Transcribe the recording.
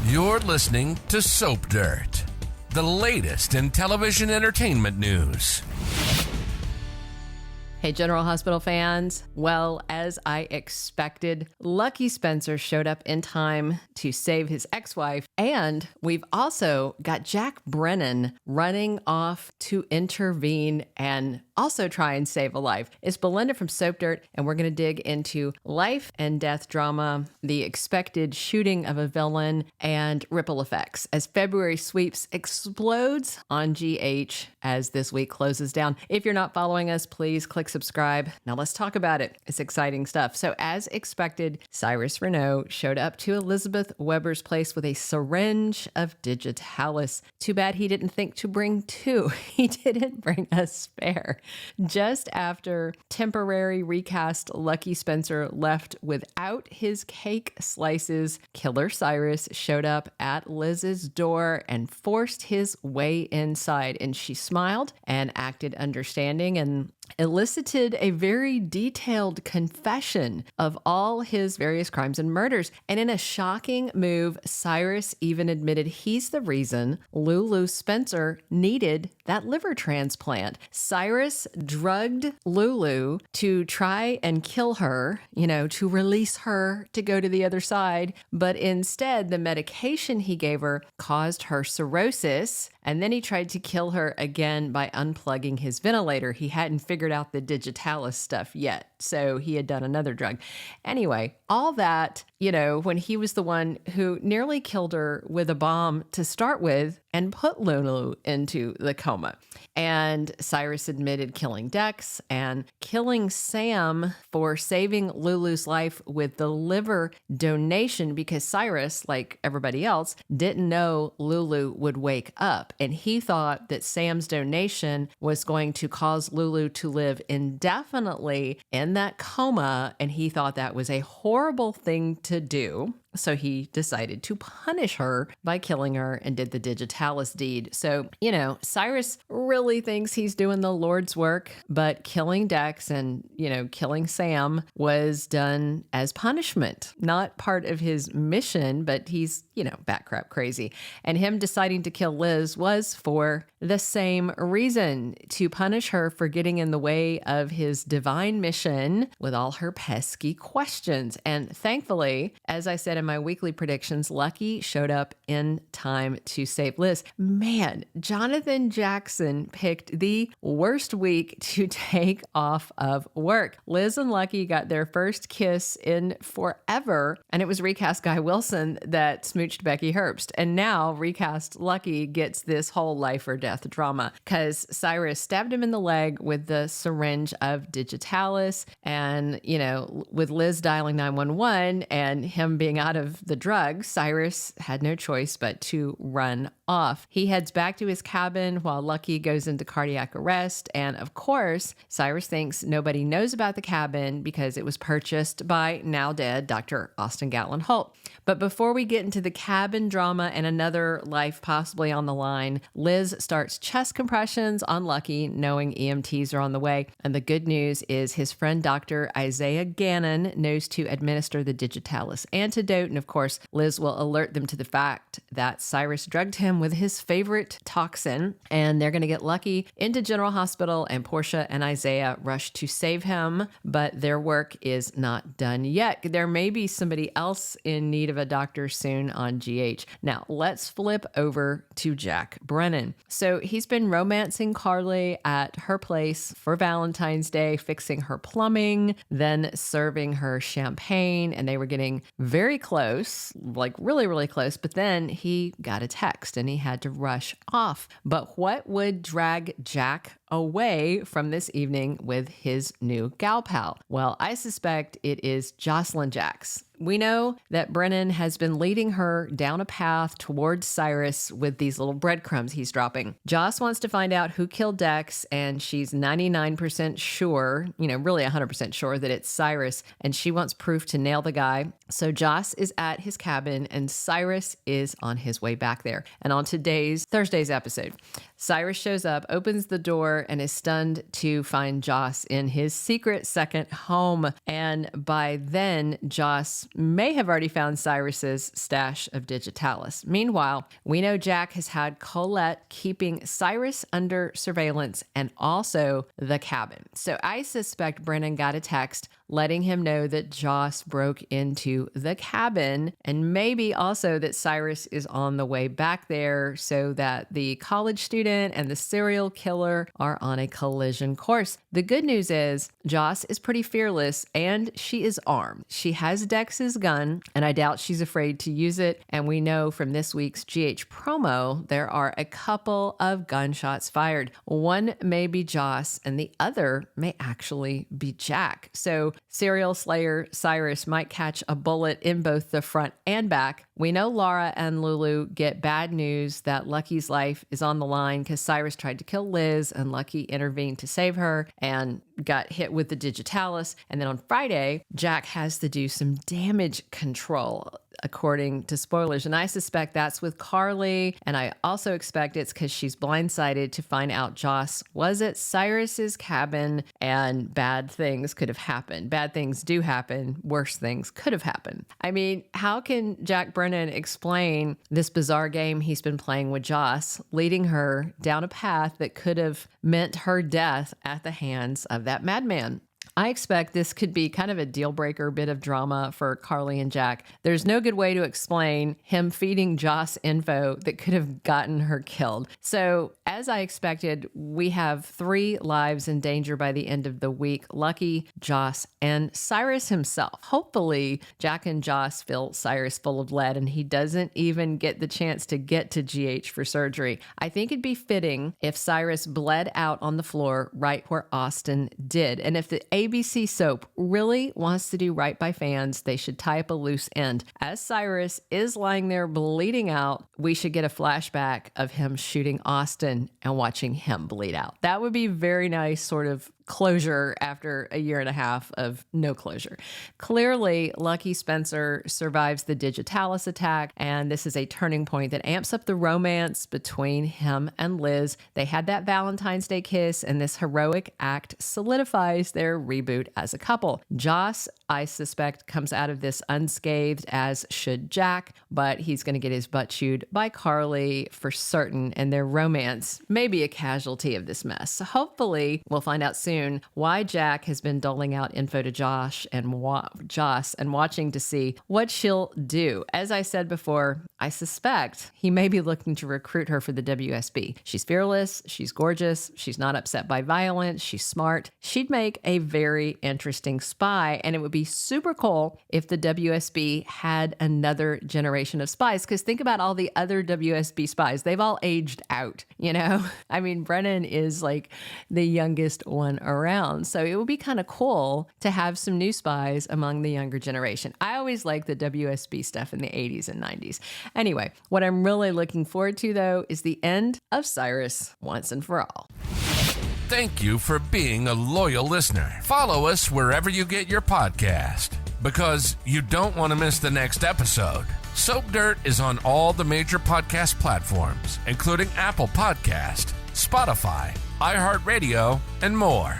You're listening to Soap Dirt, the latest in television entertainment news. Hey, General Hospital fans. Well, as I expected, Lucky Spencer showed up in time to save his ex-wife. And we've also got Jack Brennan running off to intervene and also try and save a life. It's Belinda from Soap Dirt, and we're going to dig into life and death drama, the expected shooting of a villain, and ripple effects as February Sweeps explodes on GH as this week closes down. If you're not following us, please click subscribe. Now let's talk about it. It's exciting stuff. So as expected, Cyrus Renault showed up to Elizabeth Weber's place with a syringe of digitalis. Too bad he didn't think to bring two. He didn't bring a spare. Just after temporary recast Lucky Spencer left without his cake slices, Killer Cyrus showed up at Liz's door and forced his way inside. And she smiled and acted understanding and elicited a very detailed confession of all his various crimes and murders. And in a shocking move, Cyrus even admitted he's the reason Lulu Spencer needed that liver transplant. Cyrus drugged Lulu to try and kill her, to release her to go to the other side. But instead, the medication he gave her caused her cirrhosis. And then he tried to kill her again by unplugging his ventilator. He hadn't figured out the digitalis stuff yet, so he had done another drug. Anyway, all that, when he was the one who nearly killed her with a bomb to start with and put Lulu into the coma. And Cyrus admitted killing Dex and killing Sam for saving Lulu's life with the liver donation because Cyrus, like everybody else, didn't know Lulu would wake up. And he thought that Sam's donation was going to cause Lulu to live indefinitely in that coma. And he thought that was a horrible thing to do. So he decided to punish her by killing her and did the digitalis deed. So, Cyrus really thinks he's doing the Lord's work, but killing Dex and, killing Sam was done as punishment, not part of his mission, but he's, bat crap crazy. And him deciding to kill Liz was for the same reason, to punish her for getting in the way of his divine mission with all her pesky questions. And thankfully, as I said in my weekly predictions, Lucky showed up in time to save Liz. Man, Jonathan Jackson picked the worst week to take off of work. Liz and Lucky got their first kiss in forever, and it was recast Guy Wilson that smooched Becky Herbst. And now recast Lucky gets this whole life or death drama because Cyrus stabbed him in the leg with the syringe of digitalis. And, with Liz dialing 911 and him being out of the drug, Cyrus had no choice but to run off. He heads back to his cabin while Lucky goes into cardiac arrest. And of course, Cyrus thinks nobody knows about the cabin because it was purchased by now dead Dr. Austin Gatlin Holt. But before we get into the cabin drama and another life possibly on the line, Liz starts chest compressions on Lucky, knowing EMTs are on the way. And the good news is his friend Dr. Isaiah Gannon knows to administer the digitalis antidote. And of course, Liz will alert them to the fact that Cyrus drugged him with his favorite toxin. And they're going to get Lucky into General Hospital, and Portia and Isaiah rush to save him. But their work is not done yet. There may be somebody else in need of a doctor soon on GH. Now, let's flip over to Jack Brennan. So he's been romancing Carly at her place for Valentine's Day, fixing her plumbing, then serving her champagne, and they were getting very close, like really, really close. But then he got a text and he had to rush off. But what would drag Jack away from this evening with his new gal pal? Well, I suspect it is Josslyn Jacks. We know that Brennan has been leading her down a path towards Cyrus with these little breadcrumbs he's dropping. Joss wants to find out who killed Dex, and she's 99% sure, really 100% sure that it's Cyrus, and she wants proof to nail the guy. So Joss is at his cabin, and Cyrus is on his way back there. And on Thursday's episode, Cyrus shows up, opens the door, floor and is stunned to find Jos in his secret second home. And by then, Jos may have already found Cyrus's stash of digitalis. Meanwhile, we know Jack has had Colette keeping Cyrus under surveillance and also the cabin. So I suspect Brennan got a text letting him know that Jos broke into the cabin, and maybe also that Cyrus is on the way back there, so that the college student and the serial killer are on a collision course. The good news is Jos is pretty fearless and she is armed. She has Dex's gun, and I doubt she's afraid to use it. And we know from this week's GH promo, there are a couple of gunshots fired. One may be Jos and the other may actually be Jack. So serial slayer Cyrus might catch a bullet in both the front and back. We know Laura and Lulu get bad news that Lucky's life is on the line because Cyrus tried to kill Liz and Lucky intervened to save her and got hit with the digitalis. And then on Friday, Jack has to do some damage control, according to spoilers. And I suspect that's with Carly. And I also expect it's because she's blindsided to find out Jos was at Cyrus's cabin and bad things could have happened. Bad things do happen. Worse things could have happened. I mean, how can Jack Brennan explain this bizarre game he's been playing with Jos, leading her down a path that could have meant her death at the hands of that madman? I expect this could be kind of a deal breaker bit of drama for Carly and Jack. There's no good way to explain him feeding Jos info that could have gotten her killed. So as I expected, we have 3 lives in danger by the end of the week: Lucky, Jos, and Cyrus himself. Hopefully, Jack and Jos fill Cyrus full of lead and he doesn't even get the chance to get to GH for surgery. I think it'd be fitting if Cyrus bled out on the floor right where Austin did. And if the ABC soap really wants to do right by fans, they should tie up a loose end. As Cyrus is lying there bleeding out, we should get a flashback of him shooting Austin and watching him bleed out. That would be very nice sort of closure after a year and a half of no closure. Clearly, Lucky Spencer survives the digitalis attack, and this is a turning point that amps up the romance between him and Liz. They had that Valentine's Day kiss, and this heroic act solidifies their reboot as a couple. Jos, I suspect, comes out of this unscathed, as should Jack, but he's going to get his butt chewed by Carly for certain, and their romance may be a casualty of this mess. So hopefully, we'll find out soon why Jack has been doling out info to Jos and watching to see what she'll do. As I said before, I suspect he may be looking to recruit her for the WSB. She's fearless, she's gorgeous, she's not upset by violence, she's smart. She'd make a very interesting spy, and it would be super cool if the WSB had another generation of spies, because think about all the other WSB spies. They've all aged out, you know? I mean, Brennan is like the youngest one around. So it would be kind of cool to have some new spies among the younger generation. I always like the WSB stuff in the 80s and 90s. Anyway, what I'm really looking forward to, though, is the end of Cyrus once and for all. Thank you for being a loyal listener. Follow us wherever you get your podcast, because you don't want to miss the next episode. Soap Dirt is on all the major podcast platforms, including Apple Podcast, Spotify, iHeartRadio, and more.